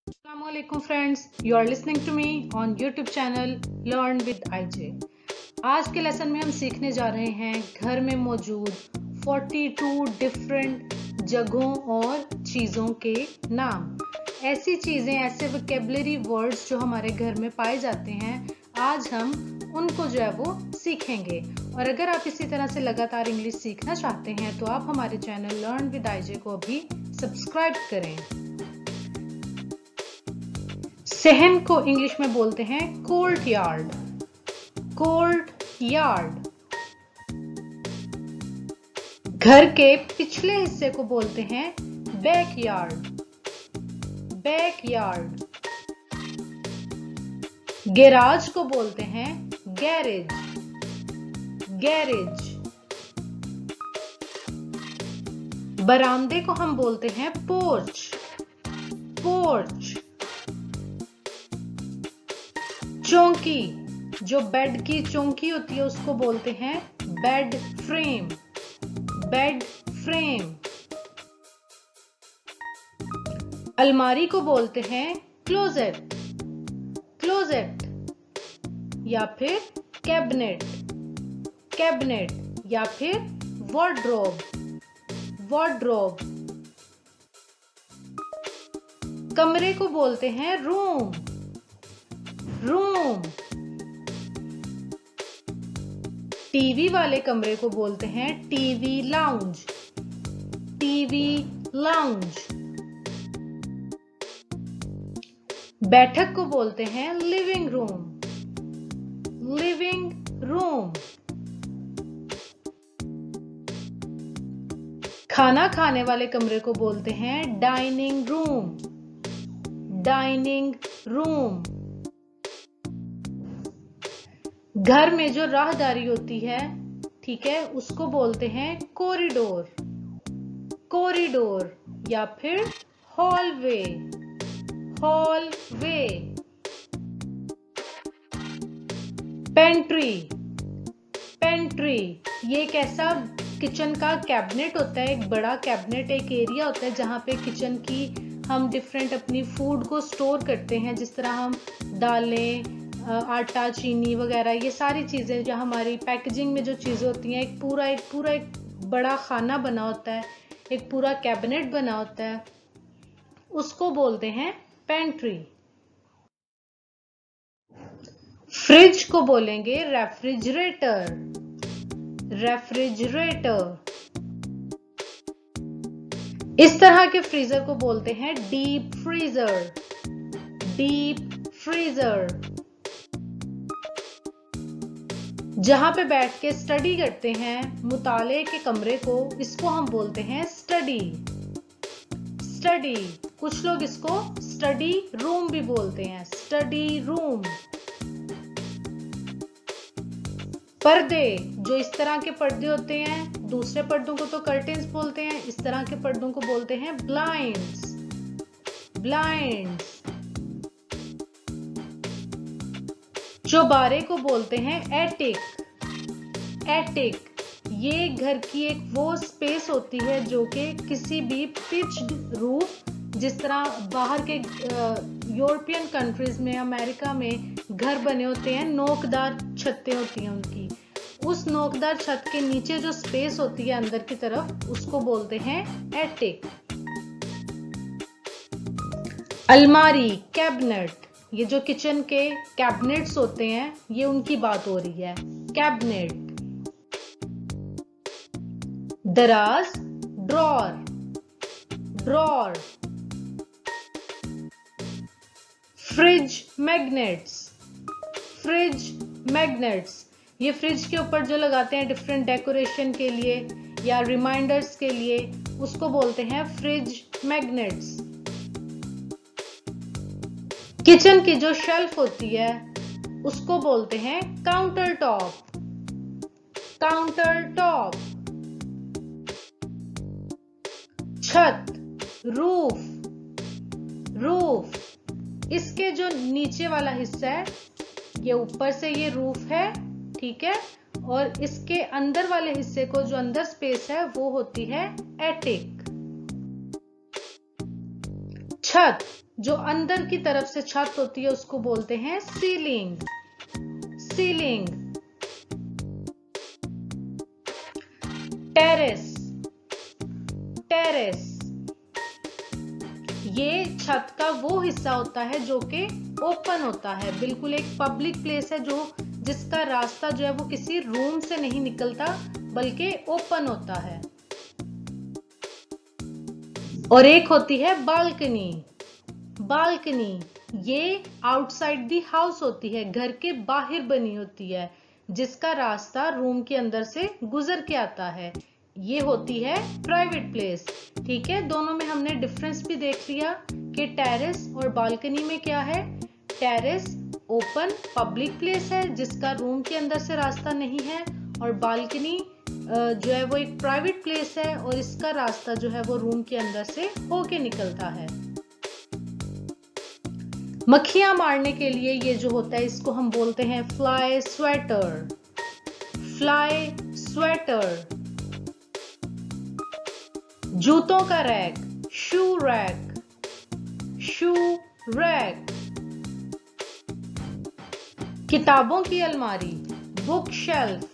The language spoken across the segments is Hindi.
Assalamualaikum friends, you are listening to me on YouTube channel Learn with IJ। आज के लेसन में हम सीखने जा रहे हैं घर में मौजूद 42 डिफरेंट जगहों और चीज़ों के नाम। ऐसी चीज़ें, ऐसे वोकैबुलरी वर्ड्स जो हमारे घर में पाए जाते हैं, आज हम उनको जो है वो सीखेंगे। और अगर आप इसी तरह से लगातार इंग्लिश सीखना चाहते हैं तो आप हमारे चैनल लर्न विद आईजे को अभी सब्सक्राइब करें। सहन को इंग्लिश में बोलते हैं कोर्ट यार्ड। Court yard. घर के पिछले हिस्से को बोलते हैं back yard. Back yard. Garage को बोलते हैं गैरेज। गैरेज। बरामदे को हम बोलते हैं पोर्च। पोर्च। चौकी, जो बेड की चौकी होती है उसको बोलते हैं बेड फ्रेम। Bed frame. अलमारी को बोलते हैं क्लोजेट। क्लोजेट या फिर कैबिनेट। कैबिनेट या फिर वार्डरोब। वार्डरोब। कमरे को बोलते हैं रूम। रूम। टीवी वाले कमरे को बोलते हैं टीवी लाउंज। TV lounge. बैठक को बोलते हैं लिविंग रूम। Living room. खाना खाने वाले कमरे को बोलते हैं डाइनिंग रूम। Dining room. घर में जो राहदारी होती है, ठीक है, उसको बोलते हैं कॉरिडोर। कॉरिडोर या फिर हॉलवे। हॉलवे। पेंट्री। पेंट्री ये एक ऐसा किचन का कैबिनेट होता है, एक बड़ा कैबिनेट, एक एरिया होता है जहां पे किचन की हम डिफरेंट अपनी फूड को स्टोर करते हैं, जिस तरह हम दालें, आटा, चीनी वगैरह, ये सारी चीज़ें जो हमारी पैकेजिंग में जो चीज़ें होती हैं, एक पूरा बड़ा खाना बना होता है, एक पूरा कैबिनेट बना होता है, उसको बोलते हैं पेंट्री। फ्रिज को बोलेंगे रेफ्रिजरेटर। रेफ्रिजरेटर। इस तरह के फ्रीजर को बोलते हैं डीप फ्रीजर। Deep freezer. जहां पे बैठ के स्टडी करते हैं, मुताले के कमरे को, इसको हम बोलते हैं स्टडी। स्टडी। कुछ लोग इसको स्टडी रूम भी बोलते हैं। Study room. पर्दे, जो इस तरह के पर्दे होते हैं, दूसरे पर्दों को तो कर्टेन्स बोलते हैं, इस तरह के पर्दों को बोलते हैं ब्लाइंड्स। ब्लाइंड्स। चौबारे को बोलते हैं एटिक। एटिक ये घर की एक वो स्पेस होती है जो कि किसी भी पिच्ड रूफ, जिस तरह बाहर के यूरोपियन कंट्रीज में, अमेरिका में घर बने होते हैं, नोकदार छतें होती हैं उनकी, उस नोकदार छत के नीचे जो स्पेस होती है अंदर की तरफ, उसको बोलते हैं एटिक। अलमारी, कैबिनेट, ये जो किचन के कैबिनेट्स होते हैं, ये उनकी बात हो रही है। कैबिनेट। दराज, drawer. Drawer. Fridge magnets. Fridge magnets ये फ्रिज के ऊपर जो लगाते हैं डिफरेंट डेकोरेशन के लिए या रिमाइंडर्स के लिए, उसको बोलते हैं फ्रिज मैग्नेट्स। किचन की जो शेल्फ होती है उसको बोलते हैं काउंटर टॉप। Counter top. छत, रूफ। रूफ इसके जो नीचे वाला हिस्सा है, ये ऊपर से ये रूफ है, ठीक है, और इसके अंदर वाले हिस्से को, जो अंदर स्पेस है, वो होती है एटिक। छत, जो अंदर की तरफ से छत होती है उसको बोलते हैं सीलिंग। सीलिंग। टेरेस। टेरेस, ये छत का वो हिस्सा होता है जो कि ओपन होता है, बिल्कुल एक पब्लिक प्लेस है जो जिसका रास्ता जो है वो किसी रूम से नहीं निकलता बल्कि ओपन होता है। और एक होती है बालकनी। बालकनी, ये आउटसाइड दी हाउस होती है, घर के बाहर बनी होती है, जिसका रास्ता रूम के अंदर से गुजर के आता है। ये होती है प्राइवेट प्लेस। ठीक है, दोनों में हमने डिफरेंस भी देख लिया कि टेरेस और बालकनी में क्या है। टेरेस ओपन पब्लिक प्लेस है जिसका रूम के अंदर से रास्ता नहीं है, और बालकनी जो है वो एक प्राइवेट प्लेस है और इसका रास्ता जो है वो रूम के अंदर से होके निकलता है। मक्खियां मारने के लिए ये जो होता है इसको हम बोलते हैं फ्लाई स्वेटर। Fly sweater. जूतों का rack, shoe rack. Shoe rack. किताबों की अलमारी, बुक शेल्फ।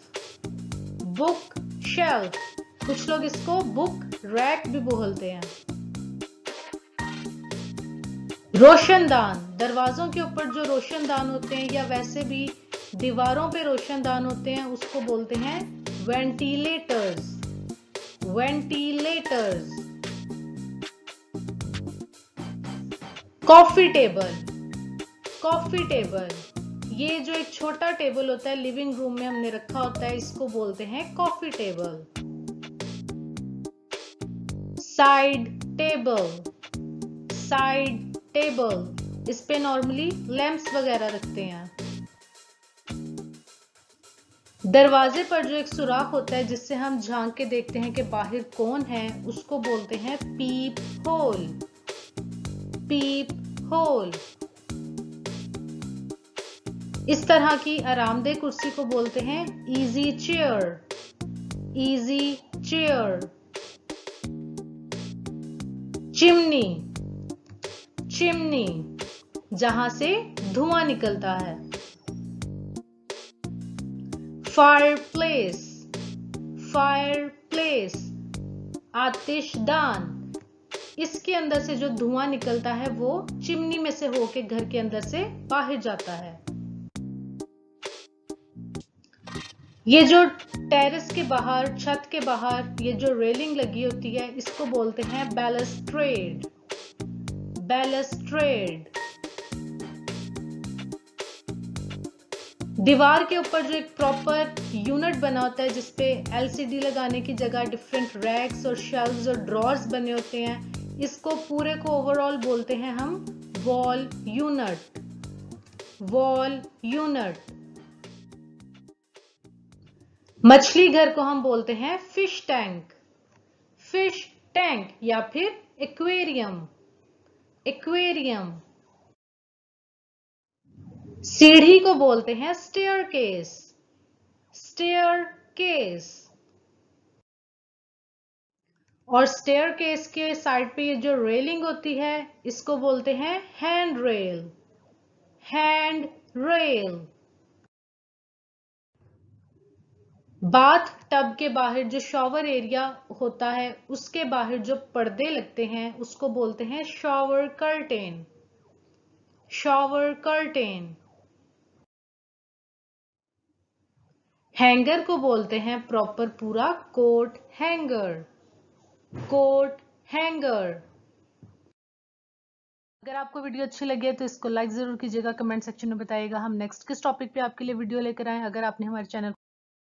बुक शेल्फ, कुछ लोग इसको बुक रैक भी बोलते हैं। रोशनदान, दरवाजों के ऊपर जो रोशनदान होते हैं या वैसे भी दीवारों पे रोशनदान होते हैं उसको बोलते हैं ventilators. Ventilators. Coffee table. Coffee table, ये जो एक छोटा टेबल होता है लिविंग रूम में हमने रखा होता है इसको बोलते हैं coffee table. Side table. Side table, इस पे नॉर्मली लैंप्स वगैरह रखते हैं। दरवाजे पर जो एक सुराख होता है जिससे हम झांक के देखते हैं कि बाहर कौन है उसको बोलते हैं पीप होल। पीप होल। इस तरह की आरामदेह कुर्सी को बोलते हैं easy chair. Easy chair. Chimney. Chimney, जहां से धुआं निकलता है। फायरप्लेस। फायरप्लेस, आतिशदान, इसके अंदर से जो धुआं निकलता है वो चिमनी में से होके घर के अंदर से बाहर जाता है। ये जो टेरेस के बाहर, छत के बाहर ये जो रेलिंग लगी होती है इसको बोलते हैं बैलस्ट्रेड। बैलस्ट्रेड। दीवार के ऊपर जो एक प्रॉपर यूनिट बना होता है जिसपे एलसीडी लगाने की जगह डिफरेंट रैक्स और शेल्व्स और ड्रॉर्स बने होते हैं, इसको पूरे को ओवरऑल बोलते हैं हम वॉल यूनिट। Wall unit. मछली घर को हम बोलते हैं फिश टैंक। फिश टैंक या फिर एक्वेरियम। एक्वेरियम। सीढ़ी को बोलते हैं स्टेयरकेस। स्टेयरकेस। और स्टेयरकेस के साइड पे ये जो रेलिंग होती है इसको बोलते हैं hand rail. Hand rail. Bath tub के बाहर जो शॉवर एरिया होता है उसके बाहर जो पर्दे लगते हैं उसको बोलते हैं shower curtain. Shower curtain. Hanger को बोलते हैं प्रॉपर पूरा कोट हैंगर। Coat hanger. अगर आपको वीडियो अच्छी लगे तो इसको लाइक जरूर कीजिएगा, कमेंट सेक्शन में बताइएगा हम नेक्स्ट किस टॉपिक पे आपके लिए वीडियो लेकर आए। अगर आपने हमारे चैनल